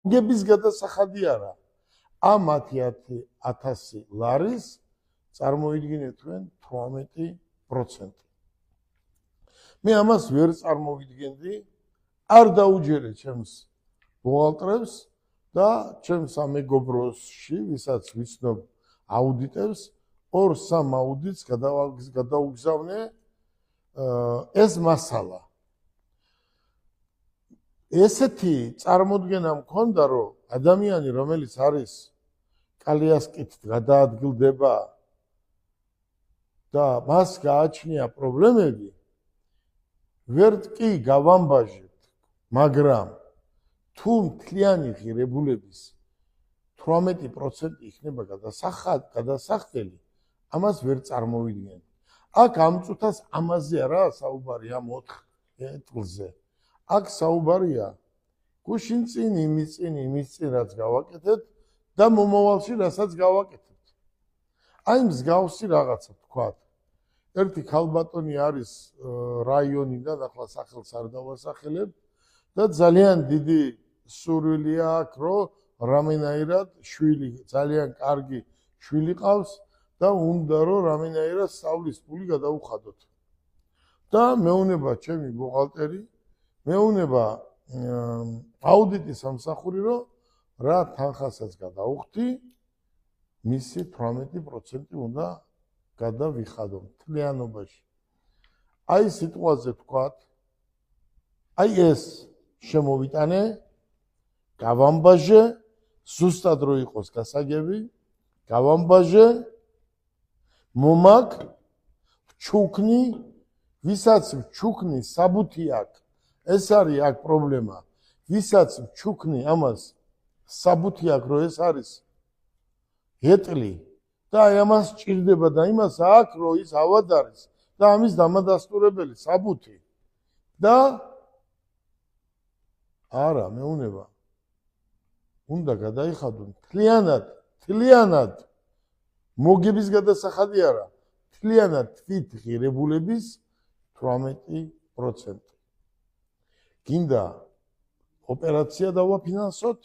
მოგების გადასახადი არა. ამ 10,000 ლარის წარმოიდგინეთ თქვენ 18%. მე ამას ვერ წარმოვიდგენდი, არ დაუჯერე ჩემს ბუღალტრებს და ჩემს ამეგობროსში, ვისაც ვიცნობ აუდიტებს, 2-3 აუდიტს გადაუგზავნე ეს მასალა. ესეთი წარმოდგენა მქონდა, რომ ადამიანი, რომელიც არის კალიასკით გადაადგილდება და მას გააჩნია პრობლემები, ვერ კი გავამბაჟებთ, მაგრამ თუ მთლიანი ღირებულების 18% იქნება გადასახდელი, ამას ვერ წარმოვიდგენ. აქ ამ წუთას ამაზე არაა საუბარი, ამ 4 წელზე. აქ საუბარია გუშინ წინ, იმის წინ, რაც გავაკეთეთ და მომავალში რასაც გავაკეთებთ. აი მსგავსი რაღაცა თქვათ. ერთი ქალბატონი არის რაიონიდან, ახლა სახელს არ დავასახელებ და ძალიან დიდი სურვილია აქვს, რომ რამენაირად შვილი, ძალიან კარგი შვილი ყავს და უნდა რომ რამენაირად სწავლის ფული გადაუხადოთ. და მეუნება ჩემი ბუღალტერი, მეუნება აუდიტის სამსახური, რომ რა თანხასაც გადაუხდი, მისი 18% უნდა გადავიხადო მთლიანობაში. აი სიტყვაზე თქვათ, აი ეს შემოვიტანე, გავამბაჟე, ზუსტად რო იყოს გასაგები, გავამბაჟე, მომაკ, ვჩუქნი, ვისაც ვჩუქნი საბუთი აქვს, ეს არის აქ პრობლემა. ვისაც ვჩუქნი ამას საბუთი აქვს, რომ ეს არის ეტლი და აი ამას ჭირდება და იმას აქვს, რომ ის ავად არის და ამის დამადასტურებელი საბუთი და არა, მეუნება უნდა გადაიხადონ მთლიანად მოგების გადასახადი არა, მთლიანად თვით ღირებულების 18%. გინდა ოპერაცია დავაფინანსოთ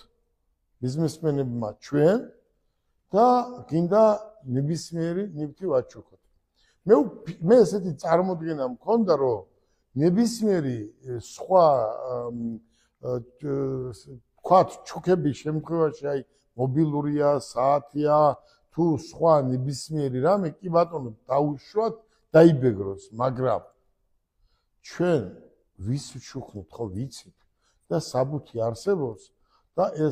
ბიზნესმენებმა ჩვენ და გინდა ნებისმიერი ნივთი ვაჩუქოთ. მე ესეთი წარმოდგენა მქონდა, რომ ნებისმიერი სხვა თქვათ ჩუქების შემთხვევაში, აი მობილურია, საათია, თუ სხვა ნებისმიერი რამე, კი ბატონო, დაუშვათ, დაიბეგროს, მაგრამ ჩვენ ვის ვჩუქნით, ხო ვიცით და საბუთი არსებობს და ეს